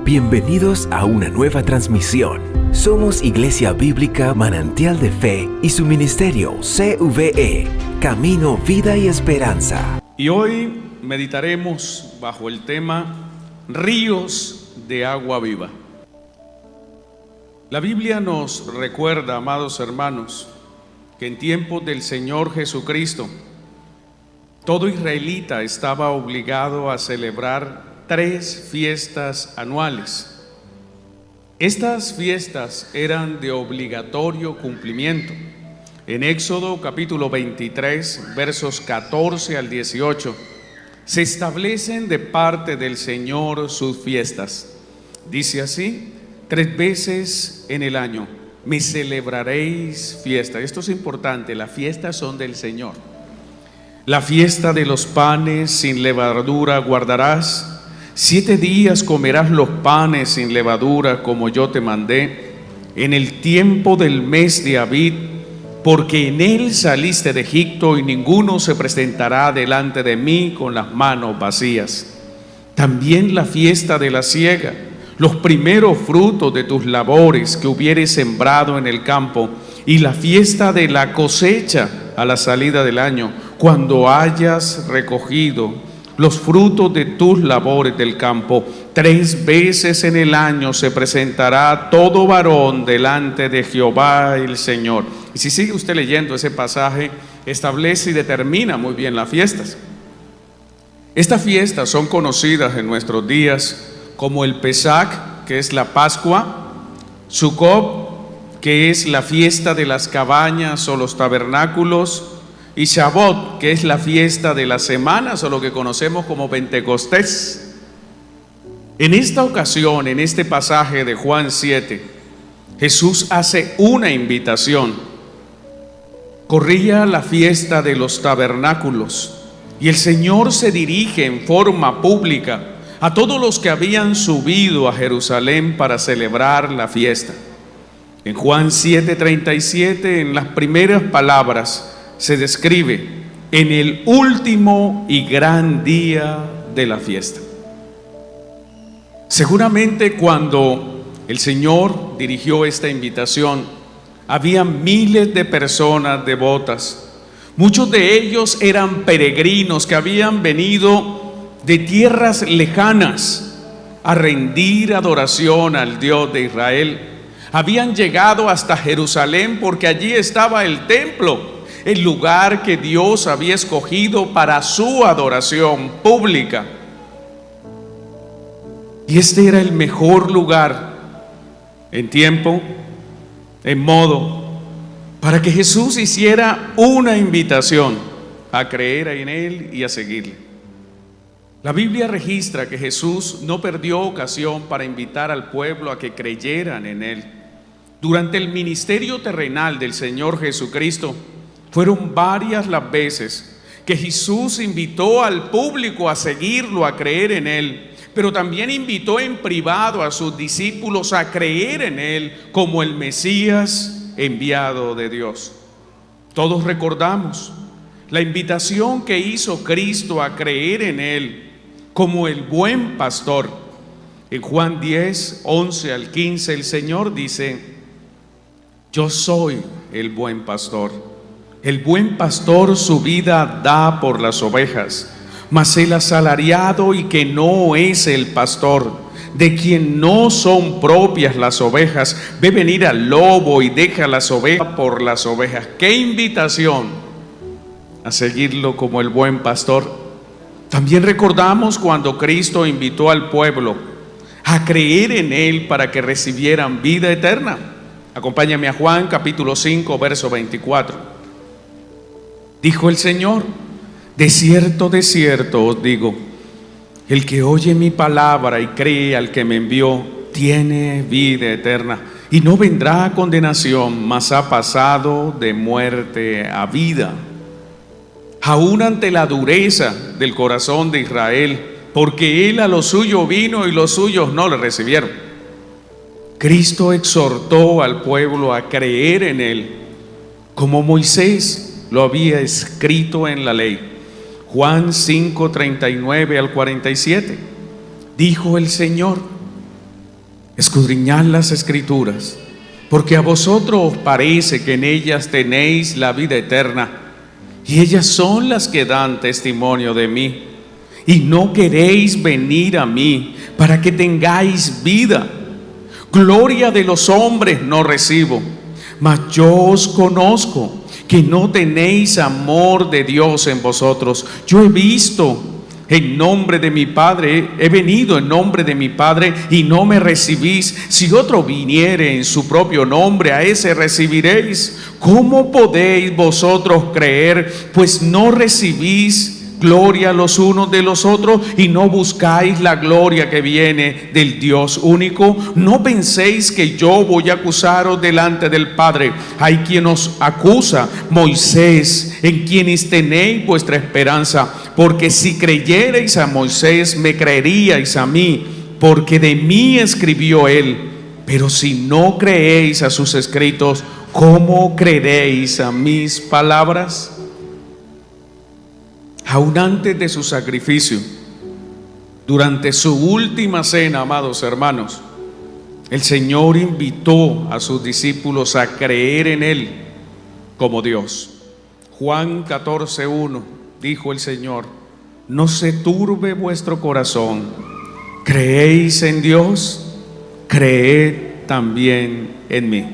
Bienvenidos a una nueva transmisión. Somos Iglesia Bíblica Manantial de Fe y su ministerio CVE, Camino, Vida y Esperanza. Y hoy meditaremos bajo el tema Ríos de Agua Viva. La Biblia nos recuerda, amados hermanos, que en tiempos del Señor Jesucristo, todo israelita estaba obligado a celebrar 3 fiestas anuales. Estas fiestas eran de obligatorio cumplimiento. En Éxodo capítulo 23, versos 14 al 18, se establecen de parte del Señor sus fiestas. Dice así: 3 veces en el año me celebraréis fiesta. Esto es importante, las fiestas son del Señor. La fiesta de los panes sin levadura guardarás. 7 días comerás los panes sin levadura como yo te mandé, en el tiempo del mes de Abib, porque en él saliste de Egipto y ninguno se presentará delante de mí con las manos vacías. También la fiesta de la siega, los primeros frutos de tus labores que hubieres sembrado en el campo, y la fiesta de la cosecha a la salida del año, cuando hayas recogido los frutos de tus labores del campo. 3 veces en el año se presentará todo varón delante de Jehová el Señor. Y si sigue usted leyendo ese pasaje, establece y determina muy bien las fiestas. Estas fiestas son conocidas en nuestros días como el Pesach, que es la Pascua; Sukkot, que es la fiesta de las cabañas o los tabernáculos; y Shavuot, que es la fiesta de las semanas o lo que conocemos como Pentecostés. En esta ocasión, en este pasaje de Juan 7, Jesús hace una invitación. Corría la fiesta de los tabernáculos y el Señor se dirige en forma pública a todos los que habían subido a Jerusalén para celebrar la fiesta. En Juan 7:37, en las primeras palabras, se describe: en el último y gran día de la fiesta. Seguramente cuando el Señor dirigió esta invitación, había miles de personas devotas. Muchos de ellos eran peregrinos que habían venido de tierras lejanas a rendir adoración al Dios de Israel. Habían llegado hasta Jerusalén porque allí estaba el templo, el lugar que Dios había escogido para su adoración pública. Y este era el mejor lugar en tiempo, en modo, para que Jesús hiciera una invitación a creer en Él y a seguirle. La Biblia registra que Jesús no perdió ocasión para invitar al pueblo a que creyeran en Él. Durante el ministerio terrenal del Señor Jesucristo, fueron varias las veces que Jesús invitó al público a seguirlo, a creer en Él, pero también invitó en privado a sus discípulos a creer en Él como el Mesías enviado de Dios. Todos recordamos la invitación que hizo Cristo a creer en Él como el buen pastor. En Juan 10, 11 al 15, el Señor dice: yo soy el buen pastor. El buen pastor su vida da por las ovejas, mas el asalariado y que no es el pastor, de quien no son propias las ovejas, ve venir al lobo y deja las ovejas por las ovejas. ¡Qué invitación a seguirlo como el buen pastor! También recordamos cuando Cristo invitó al pueblo a creer en Él para que recibieran vida eterna. Acompáñame a Juan capítulo 5, verso 24. Dijo el Señor: de cierto os digo, el que oye mi palabra y cree al que me envió, tiene vida eterna, y no vendrá a condenación, mas ha pasado de muerte a vida. Aún ante la dureza del corazón de Israel, porque él a lo suyo vino y los suyos no le recibieron, Cristo exhortó al pueblo a creer en Él, como Moisés lo había escrito en la ley. Juan 5:39 al 47. Dijo el Señor: Escudriñad las Escrituras, porque a vosotros os parece que en ellas tenéis la vida eterna, y ellas son las que dan testimonio de mí. Y no queréis venir a mí para que tengáis vida. Gloria de los hombres no recibo, mas yo os conozco, que no tenéis amor de Dios en vosotros. Yo he visto en nombre de mi Padre, he venido en nombre de mi Padre y no me recibís. Si otro viniere en su propio nombre, a ese recibiréis. ¿Cómo podéis vosotros creer, pues no recibís gloria los unos de los otros y no buscáis la gloria que viene del Dios único? No penséis que yo voy a acusaros delante del Padre. Hay quien os acusa, Moisés, en quienes tenéis vuestra esperanza. Porque si creyereis a Moisés, me creeríais a mí, porque de mí escribió él. Pero si no creéis a sus escritos, ¿cómo creeréis a mis palabras? Aún antes de su sacrificio, durante su última cena, amados hermanos, el Señor invitó a sus discípulos a creer en Él como Dios. Juan 14:1, dijo el Señor: no se turbe vuestro corazón, creéis en Dios, creed también en mí.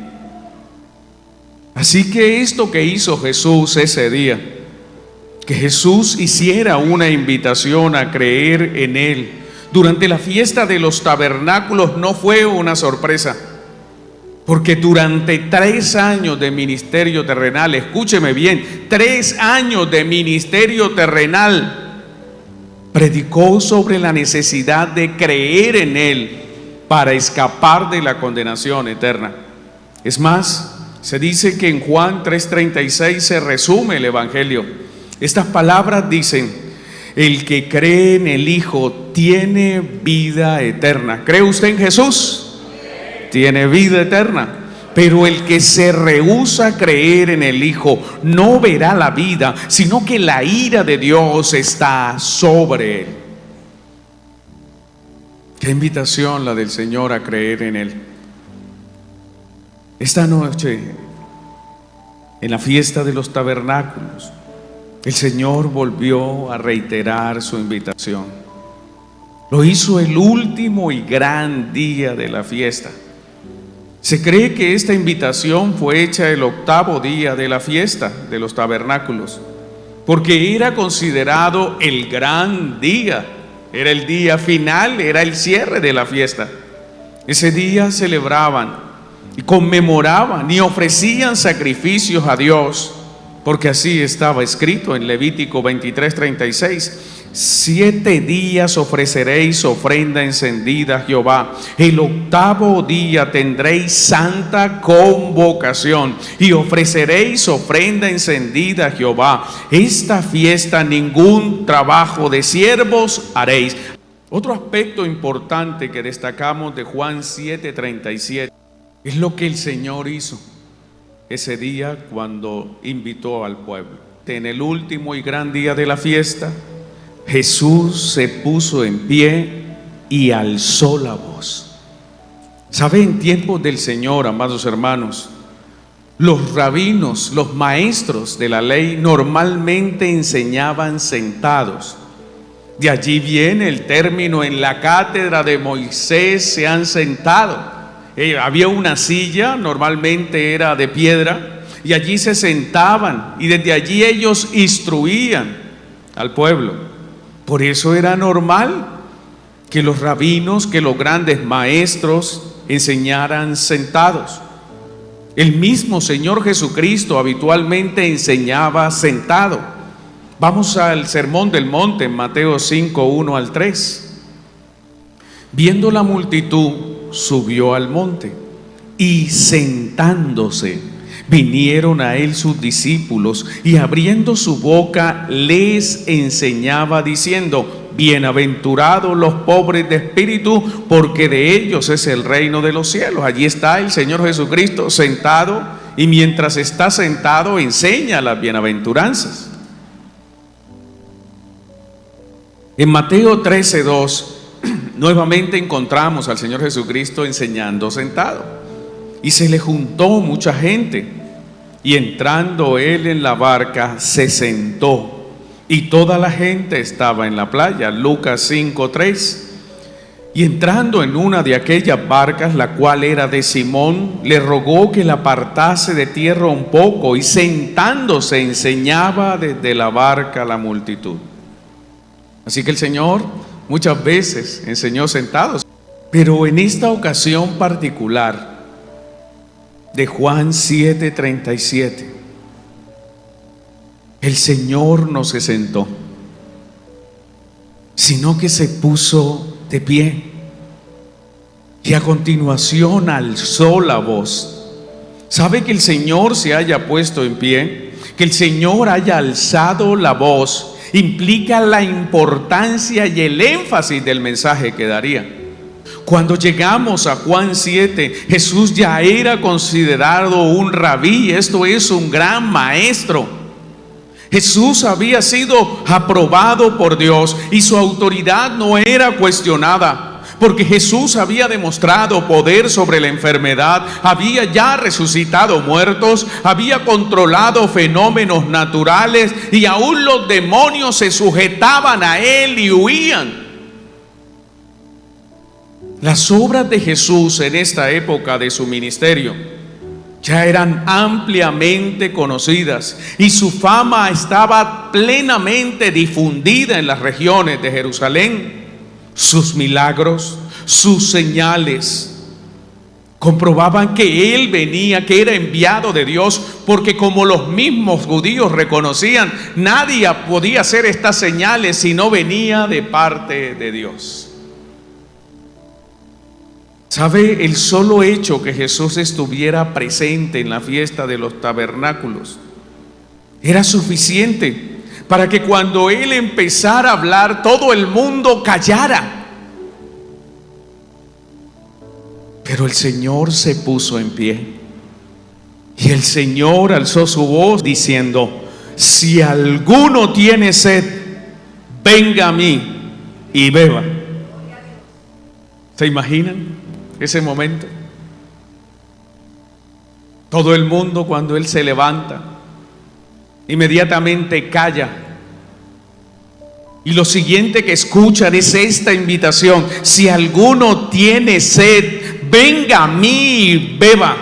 Así que esto que hizo Jesús ese día, que Jesús hiciera una invitación a creer en Él durante la fiesta de los tabernáculos, no fue una sorpresa, porque durante 3 años de ministerio terrenal, escúcheme bien, 3 años de ministerio terrenal, predicó sobre la necesidad de creer en Él para escapar de la condenación eterna. Es más, se dice que en Juan 3:36 se resume el Evangelio. Estas palabras dicen: el que cree en el Hijo tiene vida eterna. ¿Cree usted en Jesús? Tiene vida eterna. Pero el que se rehúsa a creer en el Hijo no verá la vida, sino que la ira de Dios está sobre él. Qué invitación la del Señor a creer en Él. Esta noche, en la fiesta de los tabernáculos, el Señor volvió a reiterar su invitación. Lo hizo el último y gran día de la fiesta. Se cree que esta invitación fue hecha el 8º día de la fiesta de los tabernáculos, porque era considerado el gran día, era el día final, era el cierre de la fiesta. Ese día celebraban y conmemoraban y ofrecían sacrificios a Dios, porque así estaba escrito en Levítico 23:36: 7 días ofreceréis ofrenda encendida a Jehová, el 8º día tendréis santa convocación y ofreceréis ofrenda encendida a Jehová. Esta fiesta ningún trabajo de siervos haréis. Otro aspecto importante que destacamos de Juan 7:37 es lo que el Señor hizo ese día cuando invitó al pueblo. En el último y gran día de la fiesta, Jesús se puso en pie y alzó la voz. ¿Sabe? En tiempos del Señor, amados hermanos, los rabinos, los maestros de la ley, normalmente enseñaban sentados. De allí viene el término: en la cátedra de Moisés se han sentado. Había una silla, normalmente era de piedra, y allí se sentaban, y desde allí ellos instruían al pueblo. Por eso era normal que los rabinos, que los grandes maestros enseñaran sentados. El mismo Señor Jesucristo habitualmente enseñaba sentado. Vamos al Sermón del Monte, en Mateo 5:1-3. Viendo la multitud, subió al monte, y sentándose, vinieron a él sus discípulos, y abriendo su boca les enseñaba diciendo: bienaventurados los pobres de espíritu, porque de ellos es el reino de los cielos. Allí está el Señor Jesucristo sentado, y mientras está sentado enseña las bienaventuranzas. En Mateo 13:2 nuevamente encontramos al Señor Jesucristo enseñando sentado. Y se le juntó mucha gente. Y entrando él en la barca, se sentó. Y toda la gente estaba en la playa. Lucas 5:3. Y entrando en una de aquellas barcas, la cual era de Simón, le rogó que la apartase de tierra un poco, y sentándose enseñaba desde la barca a la multitud. Así que el Señor muchas veces enseñó sentados, pero en esta ocasión particular de Juan 7:37, el Señor no se sentó, sino que se puso de pie, y a continuación alzó la voz. ¿Sabe que el Señor se haya puesto en pie, que el Señor haya alzado la voz, implica la importancia y el énfasis del mensaje que daría? Cuando llegamos a Juan 7, Jesús ya era considerado un rabí, esto es, un gran maestro. Jesús había sido aprobado por Dios y su autoridad no era cuestionada, porque Jesús había demostrado poder sobre la enfermedad, había ya resucitado muertos, había controlado fenómenos naturales, y aún los demonios se sujetaban a él y huían. Las obras de Jesús en esta época de su ministerio ya eran ampliamente conocidas, y su fama estaba plenamente difundida en las regiones de Jerusalén. Sus milagros, sus señales comprobaban que él venía, que era enviado de Dios, porque como los mismos judíos reconocían, nadie podía hacer estas señales si no venía de parte de Dios. ¿Sabe? El solo hecho que Jesús estuviera presente en la fiesta de los tabernáculos era suficiente para que cuando él empezara a hablar, todo el mundo callara. Pero el Señor se puso en pie, y el Señor alzó su voz diciendo: si alguno tiene sed, venga a mí y beba. ¿Se imaginan ese momento? Todo el mundo, cuando él se levanta, inmediatamente calla, y lo siguiente que escuchan es esta invitación: si alguno tiene sed, venga a mí y beba.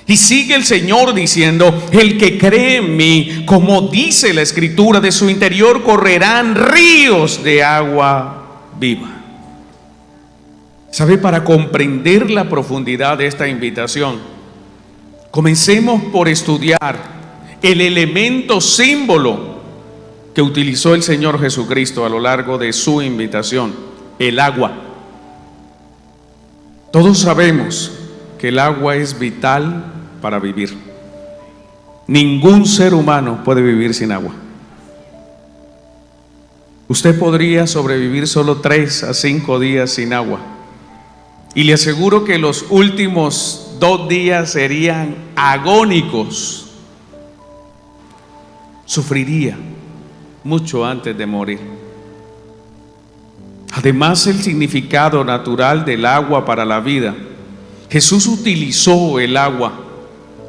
Y sigue el Señor diciendo: el que cree en mí, como dice la Escritura, de su interior correrán ríos de agua viva. ¿Sabe? Para comprender la profundidad de esta invitación, comencemos por estudiar el elemento símbolo que utilizó el Señor Jesucristo a lo largo de su invitación: el agua. Todos sabemos que el agua es vital para vivir. Ningún ser humano puede vivir sin agua. Usted podría sobrevivir solo 3 a 5 días sin agua, y le aseguro que los últimos 2 días serían agónicos. Sufriría mucho antes de morir. Además, el significado natural del agua para la vida, Jesús utilizó el agua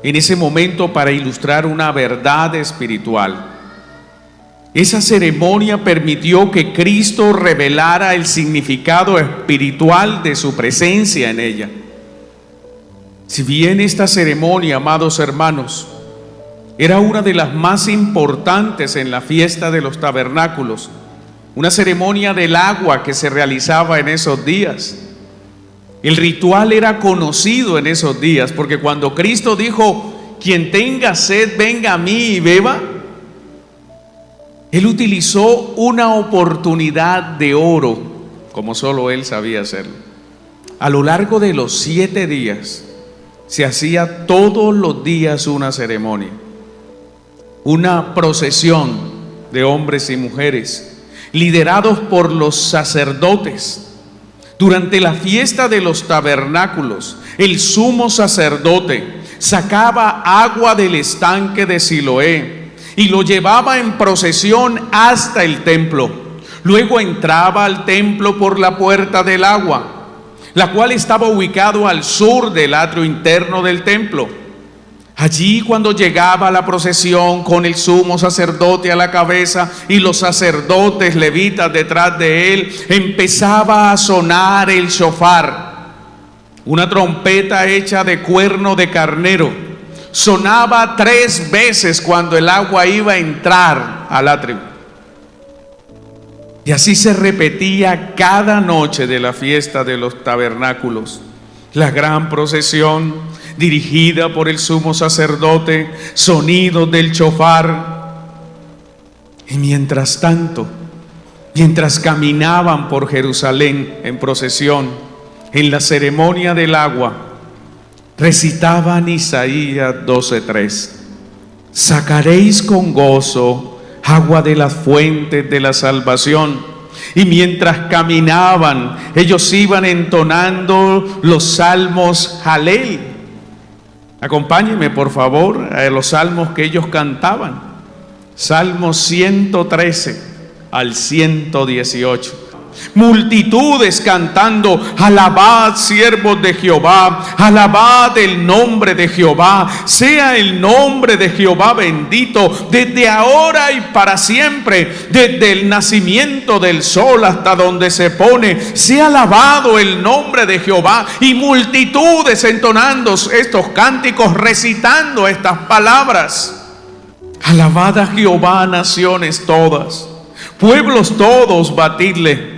en ese momento para ilustrar una verdad espiritual. Esa ceremonia permitió que Cristo revelara el significado espiritual de su presencia en ella. Si bien esta ceremonia, amados hermanos, era una de las más importantes en la fiesta de los tabernáculos, una ceremonia del agua que se realizaba en esos días, el ritual era conocido en esos días, porque cuando Cristo dijo: quien tenga sed, venga a mí y beba, él utilizó una oportunidad de oro, como solo él sabía hacerlo. A lo largo de los 7 días se hacía todos los días una ceremonia, una procesión de hombres y mujeres, liderados por los sacerdotes. Durante la fiesta de los tabernáculos, el sumo sacerdote sacaba agua del estanque de Siloé y lo llevaba en procesión hasta el templo. Luego entraba al templo por la puerta del agua, la cual estaba ubicado al sur del atrio interno del templo. Allí, cuando llegaba la procesión con el sumo sacerdote a la cabeza y los sacerdotes levitas detrás de él, empezaba a sonar el shofar, una trompeta hecha de cuerno de carnero. Sonaba 3 veces cuando el agua iba a entrar al atrio. Y así se repetía cada noche de la fiesta de los tabernáculos. La gran procesión dirigida por el sumo sacerdote, sonidos del shofar. Y mientras tanto, mientras caminaban por Jerusalén en procesión, en la ceremonia del agua, recitaban Isaías 12:3. Sacaréis con gozo agua de las fuentes de la salvación. Y mientras caminaban, ellos iban entonando los salmos Halel. Acompáñenme, por favor, a los salmos que ellos cantaban. Salmos 113 al 118. Multitudes cantando: alabad, siervos de Jehová, alabad el nombre de Jehová, sea el nombre de Jehová bendito desde ahora y para siempre, desde el nacimiento del sol hasta donde se pone, sea alabado el nombre de Jehová. Y multitudes entonando estos cánticos, recitando estas palabras: alabad a Jehová, naciones todas, pueblos todos, batidle.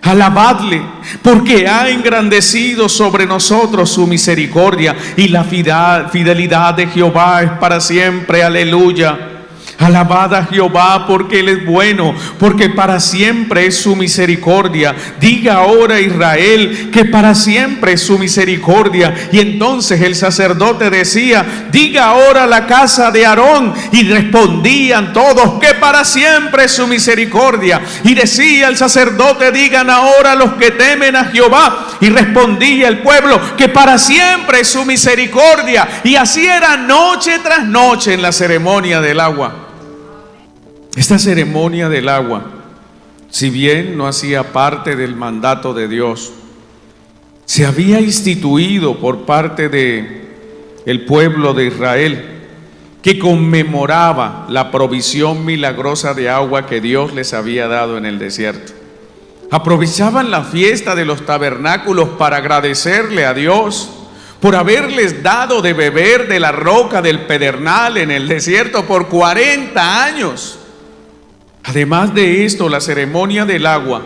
Alabadle, porque ha engrandecido sobre nosotros su misericordia, y la fidelidad de Jehová es para siempre. Aleluya. Alabad a Jehová, porque Él es bueno, porque para siempre es su misericordia. Diga ahora Israel que para siempre es su misericordia. Y entonces el sacerdote decía: diga ahora la casa de Aarón. Y respondían todos que para siempre es su misericordia. Y decía el sacerdote: digan ahora los que temen a Jehová. Y respondía el pueblo que para siempre es su misericordia. Y así era noche tras noche en la ceremonia del agua. Esta ceremonia del agua, si bien no hacía parte del mandato de Dios, se había instituido por parte del pueblo de Israel, que conmemoraba la provisión milagrosa de agua que Dios les había dado en el desierto. Aprovechaban la fiesta de los tabernáculos para agradecerle a Dios por haberles dado de beber de la roca del pedernal en el desierto por 40 años. Además de esto, la ceremonia del agua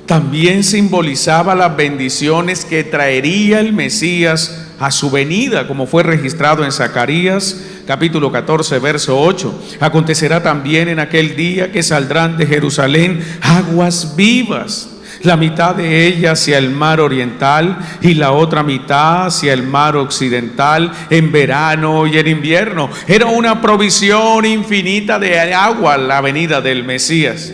también simbolizaba las bendiciones que traería el Mesías a su venida, como fue registrado en Zacarías capítulo 14 verso 8. Acontecerá también en aquel día que saldrán de Jerusalén aguas vivas, la mitad de ella hacia el mar oriental y la otra mitad hacia el mar occidental, en verano y en invierno. Era una provisión infinita de agua la venida del Mesías.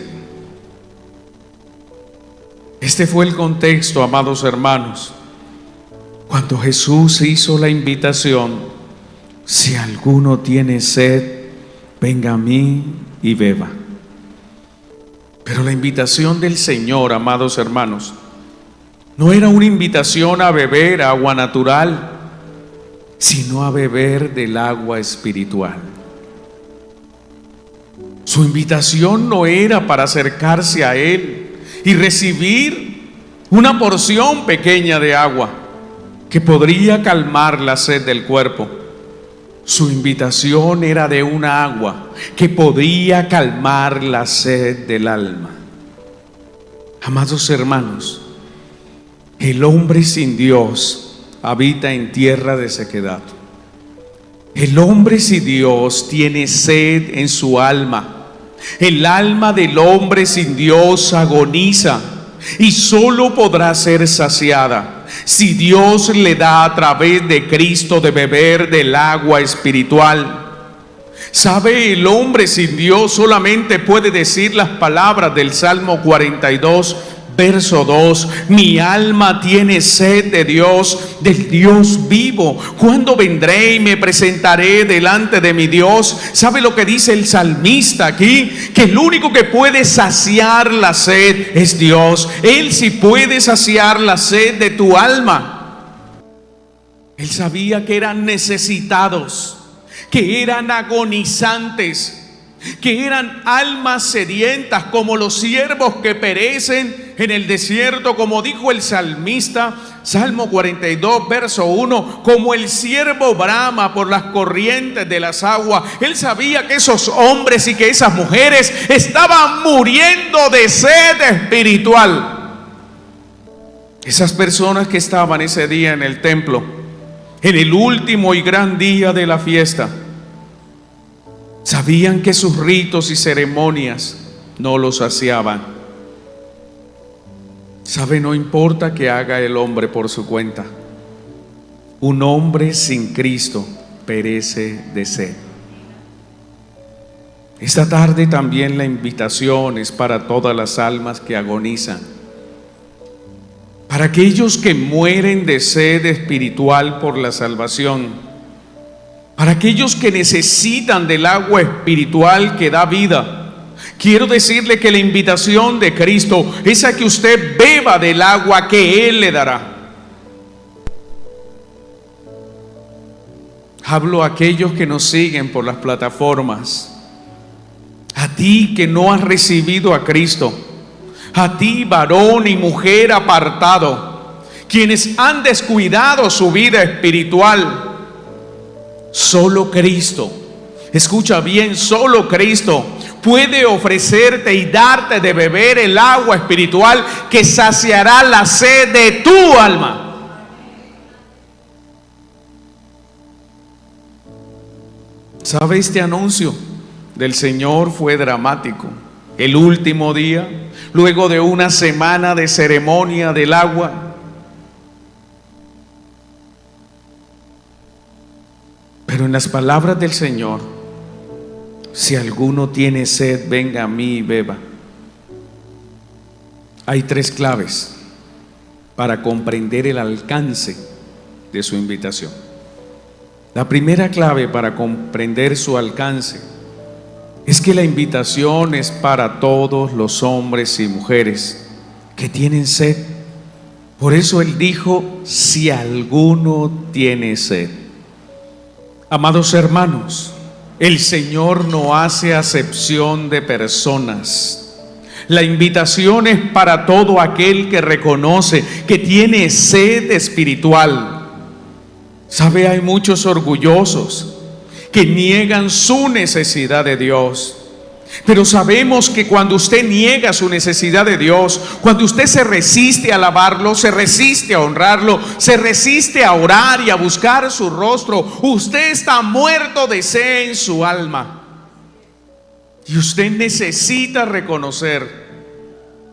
Este fue el contexto, amados hermanos, cuando Jesús hizo la invitación: si alguno tiene sed, venga a mí y beba. Pero la invitación del Señor, amados hermanos, no era una invitación a beber agua natural, sino a beber del agua espiritual. Su invitación no era para acercarse a Él y recibir una porción pequeña de agua que podría calmar la sed del cuerpo. Su invitación era de una agua que podía calmar la sed del alma. Amados hermanos, el hombre sin Dios habita en tierra de sequedad. El hombre sin Dios tiene sed en su alma. El alma del hombre sin Dios agoniza y solo podrá ser saciada si Dios le da a través de Cristo de beber del agua espiritual. ¿Sabe? El hombre sin Dios solamente puede decir las palabras del Salmo 42, Verso 2: mi alma tiene sed de Dios, del Dios vivo. ¿Cuándo vendré y me presentaré delante de mi Dios? ¿Sabe lo que dice el salmista aquí? Que el único que puede saciar la sed es Dios. Él sí puede saciar la sed de tu alma. Él sabía que eran necesitados, que eran agonizantes, que eran almas sedientas como los ciervos que perecen en el desierto, como dijo el salmista, Salmo 42, verso 1, como el ciervo brama por las corrientes de las aguas. Él sabía que esos hombres y que esas mujeres estaban muriendo de sed espiritual. Esas personas que estaban ese día en el templo, en el último y gran día de la fiesta, sabían que sus ritos y ceremonias no los saciaban. ¿Sabe? No importa que haga el hombre por su cuenta. Un hombre sin Cristo perece de sed. Esta tarde también la invitación es para todas las almas que agonizan, para aquellos que mueren de sed espiritual por la salvación, para aquellos que necesitan del agua espiritual que da vida. Quiero decirle que la invitación de Cristo es a que usted beba del agua que Él le dará. Hablo a aquellos que nos siguen por las plataformas, a ti que no has recibido a Cristo, a ti varón y mujer apartado, quienes han descuidado su vida espiritual. Solo Cristo, escucha bien, solo Cristo puede ofrecerte y darte de beber el agua espiritual que saciará la sed de tu alma. ¿Sabe? Este anuncio del Señor fue dramático. El último día, luego de una semana de ceremonia del agua, pero en las palabras del Señor, si alguno tiene sed, venga a mí y beba. Hay tres claves para comprender el alcance de su invitación. La primera clave para comprender su alcance es que la invitación es para todos los hombres y mujeres que tienen sed. Por eso Él dijo, si alguno tiene sed. Amados hermanos, el Señor no hace acepción de personas. La invitación es para todo aquel que reconoce que tiene sed espiritual. ¿Sabe? Hay muchos orgullosos que niegan su necesidad de Dios. Pero sabemos que cuando usted niega su necesidad de Dios, cuando usted se resiste a alabarlo, se resiste a honrarlo, se resiste a orar y a buscar su rostro, usted está muerto de sed en su alma. Y usted necesita reconocer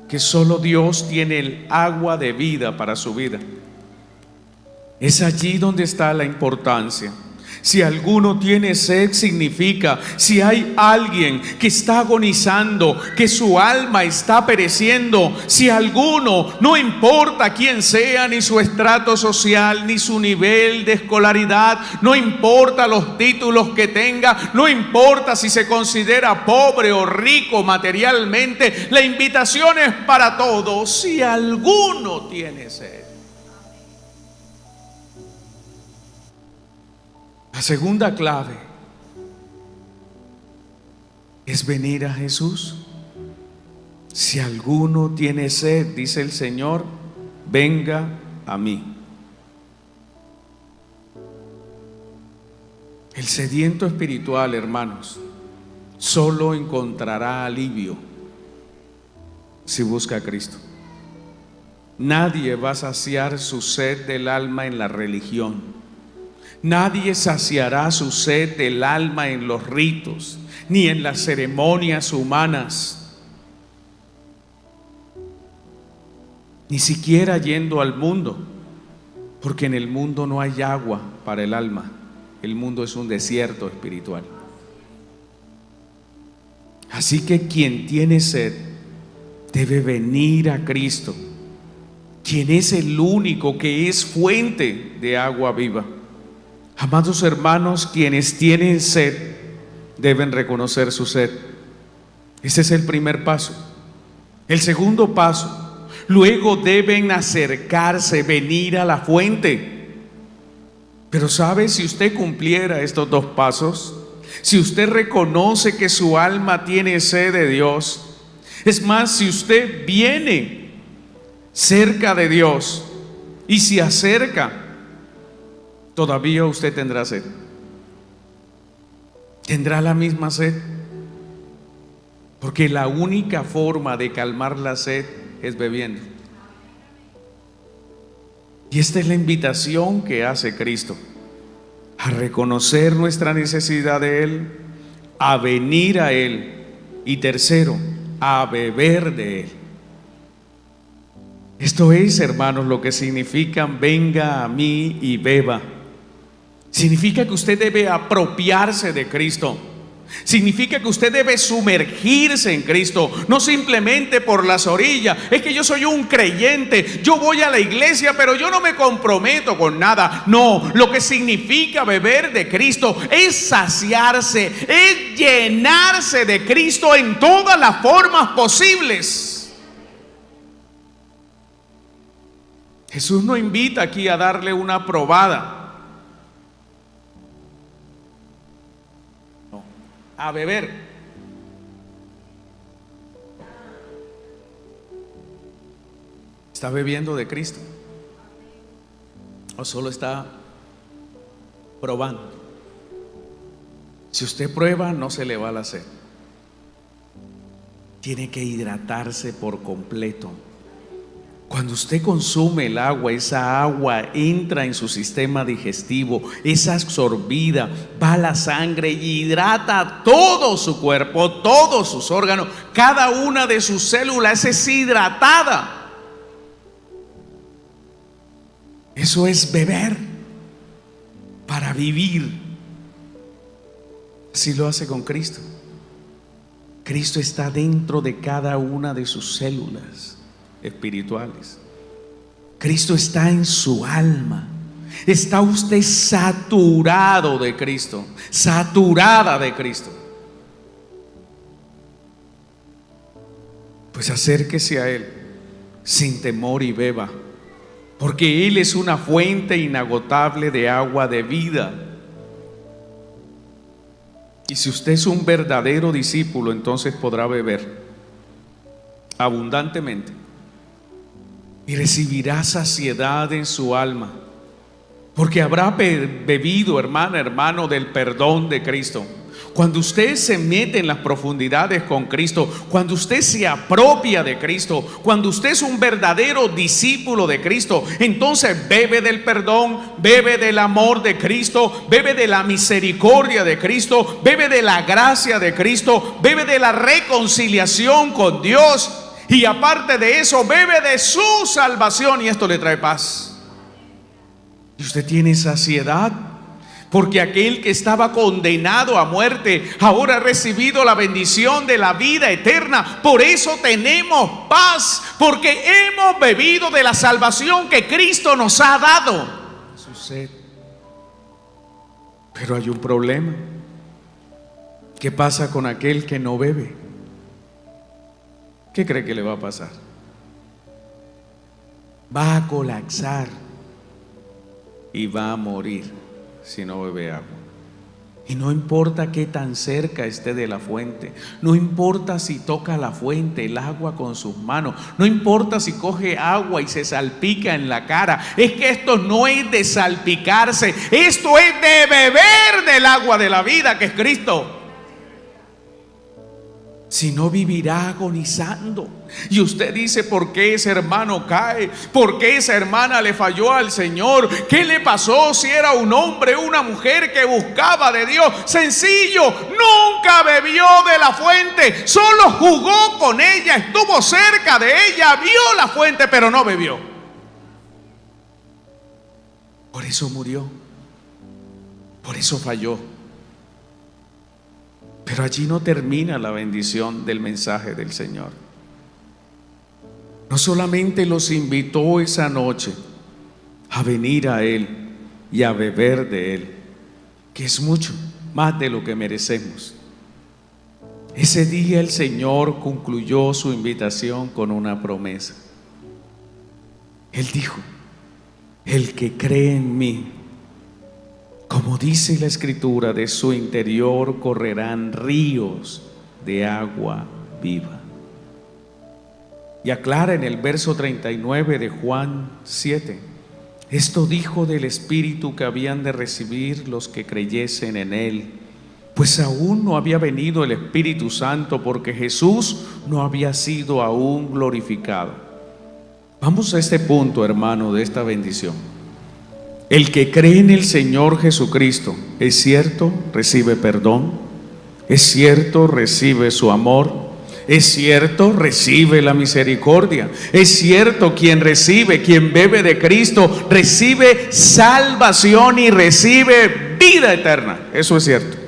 que solo Dios tiene el agua de vida para su vida. Es allí donde está la importancia. Si alguno tiene sed, significa si hay alguien que está agonizando, que su alma está pereciendo. Si alguno, no importa quién sea, ni su estrato social, ni su nivel de escolaridad, no importa los títulos que tenga, no importa si se considera pobre o rico materialmente, la invitación es para todos. Si alguno tiene sed. La segunda clave es venir a Jesús. Si alguno tiene sed, dice el Señor, venga a mí. El sediento espiritual, hermanos, solo encontrará alivio si busca a Cristo. Nadie va a saciar su sed del alma en la religión. Nadie saciará su sed del alma en los ritos, ni en las ceremonias humanas, ni siquiera yendo al mundo, porque en el mundo no hay agua para el alma. El mundo es un desierto espiritual. Así que quien tiene sed debe venir a Cristo, quien es el único que es fuente de agua viva. Amados hermanos, quienes tienen sed deben reconocer su sed. Ese es el primer paso. El segundo paso, luego deben acercarse, venir a la fuente. Pero ¿sabe? Si usted cumpliera estos dos pasos, si usted reconoce que su alma tiene sed de Dios, es más, si usted viene cerca de Dios y se acerca, todavía usted tendrá sed. Tendrá la misma sed. Porque la única forma de calmar la sed es bebiendo. Y esta es la invitación que hace Cristo: a reconocer nuestra necesidad de Él, a venir a Él, y tercero, a beber de Él. Esto es, hermanos, lo que significa venga a mí y beba. Significa que usted debe apropiarse de Cristo. Significa que usted debe sumergirse en Cristo, no simplemente por las orillas. Es que yo soy un creyente, yo voy a la iglesia, pero yo no me comprometo con nada. No, lo que significa beber de Cristo es saciarse, es llenarse de Cristo en todas las formas posibles. Jesús no invita aquí a darle una probada, a beber. ¿Está bebiendo de Cristo? ¿O solo está probando? Si usted prueba, no se le va la sed. Tiene que hidratarse por completo. Cuando usted consume el agua, esa agua entra en su sistema digestivo, es absorbida, va a la sangre y hidrata todo su cuerpo, todos sus órganos, cada una de sus células es hidratada. Eso es beber para vivir. Así lo hace con Cristo. Cristo está dentro de cada una de sus células espirituales. Cristo está en su alma. Está usted saturado de Cristo, saturada de Cristo. Pues acérquese a Él sin temor y beba, porque Él es una fuente inagotable de agua de vida. Y si usted es un verdadero discípulo, entonces podrá beber abundantemente y recibirá saciedad en su alma, porque habrá bebido, hermana, hermano, del perdón de Cristo. Cuando usted se mete en las profundidades con Cristo, cuando usted se apropia de Cristo, cuando usted es un verdadero discípulo de Cristo, entonces bebe del perdón, bebe del amor de Cristo, bebe de la misericordia de Cristo, bebe de la gracia de Cristo, bebe de la reconciliación con Dios. Y aparte de eso, bebe de su salvación, y esto le trae paz. Y usted tiene saciedad, porque aquel que estaba condenado a muerte ahora ha recibido la bendición de la vida eterna. Por eso tenemos paz, porque hemos bebido de la salvación que Cristo nos ha dado. Su sed. Pero hay un problema. ¿Qué pasa con aquel que no bebe? ¿Qué cree que le va a pasar? Va a colapsar y va a morir si no bebe agua. Y no importa qué tan cerca esté de la fuente, no importa si toca la fuente, el agua con sus manos, no importa si coge agua y se salpica en la cara. Es que esto no es de salpicarse, esto es de beber del agua de la vida, que es Cristo. Si no, vivirá agonizando. Y usted dice: ¿por qué ese hermano cae? ¿Por qué esa hermana le falló al Señor? ¿Qué le pasó? Si era un hombre, una mujer que buscaba de Dios. Sencillo, nunca bebió de la fuente, solo jugó con ella, estuvo cerca de ella, vio la fuente, pero no bebió. Por eso murió, por eso falló. Pero allí no termina la bendición del mensaje del Señor. no solamente los invitó esa noche a venir a Él y a beber de Él, que es mucho más de lo que merecemos. Ese día el Señor concluyó su invitación con una promesa. Él dijo: el que cree en mí, como dice la Escritura, de su interior correrán ríos de agua viva. Y aclara en el verso 39 de Juan 7: esto dijo del Espíritu que habían de recibir los que creyesen en Él, pues aún no había venido el Espíritu Santo, porque Jesús no había sido aún glorificado. Vamos a este punto, hermano, de esta bendición. El que cree en el Señor Jesucristo, es cierto, recibe perdón, es cierto, recibe su amor, es cierto, recibe la misericordia, es cierto, quien bebe de Cristo, recibe salvación y recibe vida eterna. Eso es cierto.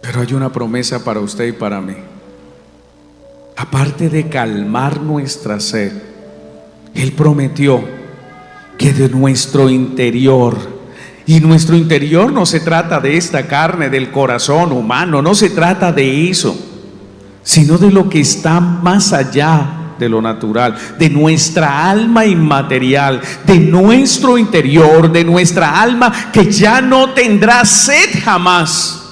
Pero hay una promesa para usted y para mí. Aparte de calmar nuestra sed, Él prometió que de nuestro interior, y nuestro interior no se trata de esta carne, del corazón humano, no se trata de eso, sino de lo que está más allá de lo natural, de nuestra alma inmaterial, de nuestro interior, de nuestra alma, que ya no tendrá sed jamás,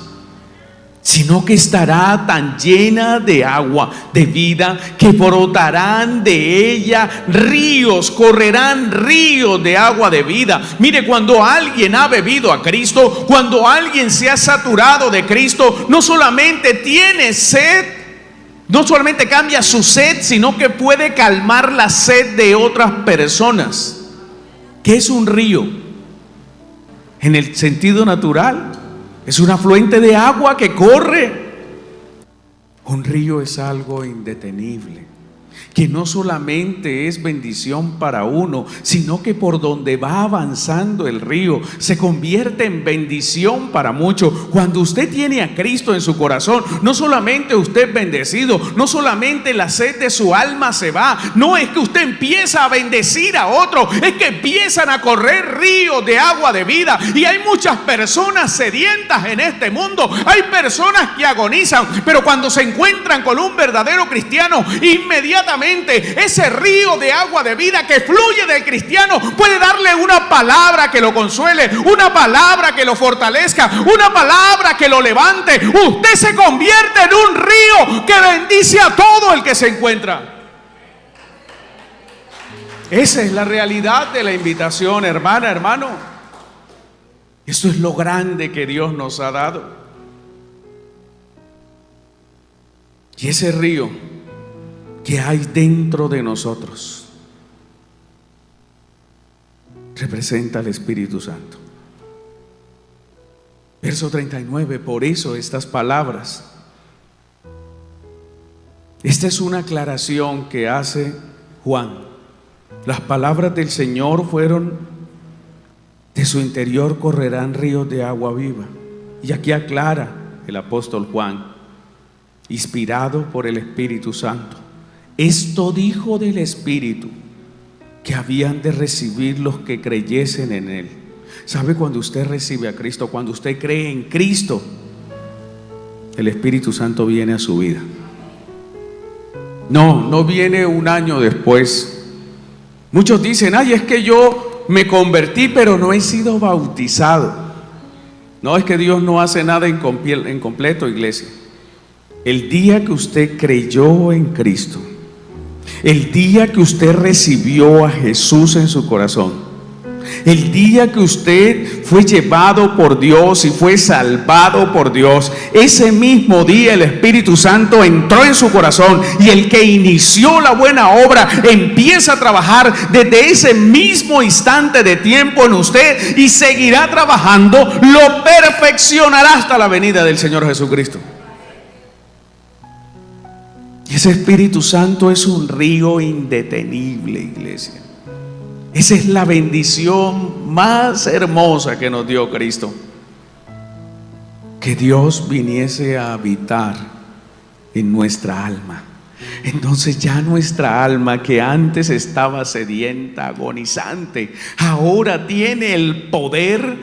sino que estará tan llena de agua, de vida, que brotarán de ella ríos, correrán ríos de agua de vida. Mire, cuando alguien ha bebido a Cristo, cuando alguien se ha saturado de Cristo, no solamente tiene sed, no solamente cambia su sed, sino que puede calmar la sed de otras personas. ¿Qué es un río? En el sentido natural, es un afluente de agua que corre. Un río es algo indetenible, que no solamente es bendición para uno, sino que por donde va avanzando el río se convierte en bendición para muchos. Cuando usted tiene a Cristo en su corazón, no solamente usted es bendecido, no solamente la sed de su alma se va, no es que usted empieza a bendecir a otro, es que empiezan a correr ríos de agua de vida. Y hay muchas personas sedientas en este mundo, hay personas que agonizan, pero cuando se encuentran con un verdadero cristiano, inmediatamente ese río de agua de vida que fluye del cristiano puede darle una palabra que lo consuele, una palabra que lo fortalezca, una palabra que lo levante. Usted se convierte en un río que bendice a todo el que se encuentra. Esa es la realidad de la invitación, hermana, hermano. Esto es lo grande que Dios nos ha dado. Y ese río que hay dentro de nosotros representa al Espíritu Santo. Verso 39, por eso estas palabras. Esta es una aclaración que hace Juan. Las palabras del Señor fueron: de su interior correrán ríos de agua viva. Y aquí aclara el apóstol Juan, inspirado por el Espíritu Santo: esto dijo del Espíritu que habían de recibir los que creyesen en Él. ¿Sabe? Cuando usted recibe a Cristo, cuando usted cree en Cristo, el Espíritu Santo viene a su vida. No viene un año después. Muchos dicen: ay, es que yo me convertí pero no he sido bautizado. No, es que Dios no hace nada incompleto, iglesia. El día que usted creyó en Cristo, el día que usted recibió a Jesús en su corazón, el día que usted fue llevado por Dios y fue salvado por Dios, ese mismo día el Espíritu Santo entró en su corazón, y el que inició la buena obra empieza a trabajar desde ese mismo instante de tiempo en usted, y seguirá trabajando, lo perfeccionará hasta la venida del Señor Jesucristo. Y ese Espíritu Santo es un río indetenible, iglesia. Esa es la bendición más hermosa que nos dio Cristo. Que Dios viniese a habitar en nuestra alma. entonces ya nuestra alma, que antes estaba sedienta, agonizante, ahora tiene el poder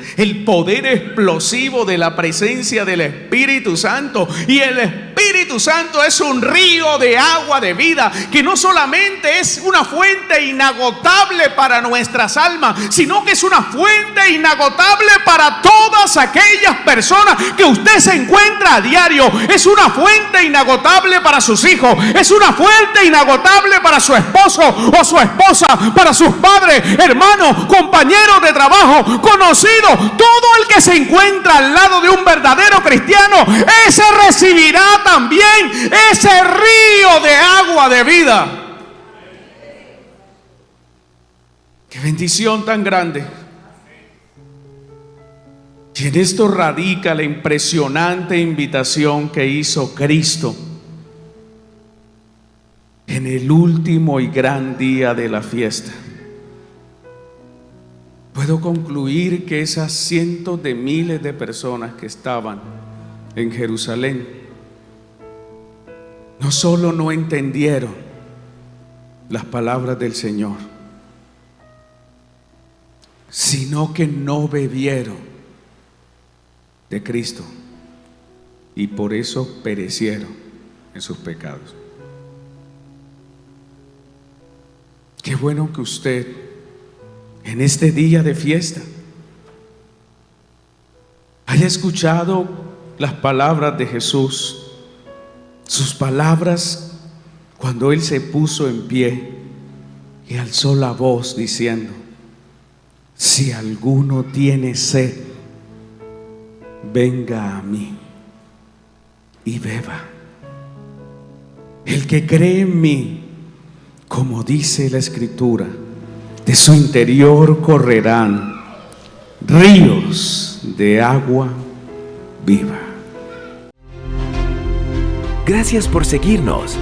explosivo de la presencia del Espíritu Santo. Y el Espíritu Santo es un río de agua de vida, que no solamente es una fuente inagotable para nuestras almas, sino que es una fuente inagotable para todas aquellas personas que usted se encuentra a diario. Es una fuente inagotable para sus hijos, es una fuente inagotable para su esposo o su esposa, para sus padres, hermanos, compañeros de trabajo, conocidos. Todo el que se encuentra al lado de un verdadero cristiano, ese recibirá también ese río de agua de vida. Qué bendición tan grande. Y en esto radica la impresionante invitación que hizo Cristo en el último y gran día de la fiesta. Puedo concluir que esas cientos de miles de personas que estaban en Jerusalén no solo no entendieron las palabras del Señor, sino que no bebieron de Cristo, y por eso perecieron en sus pecados. Qué bueno que usted en este día de fiesta haya escuchado las palabras de Jesús, sus palabras cuando Él se puso en pie y alzó la voz diciendo: si alguno tiene sed, venga a mí y beba. El que cree en mí, como dice la Escritura, de su interior correrán ríos de agua viva. Gracias por seguirnos.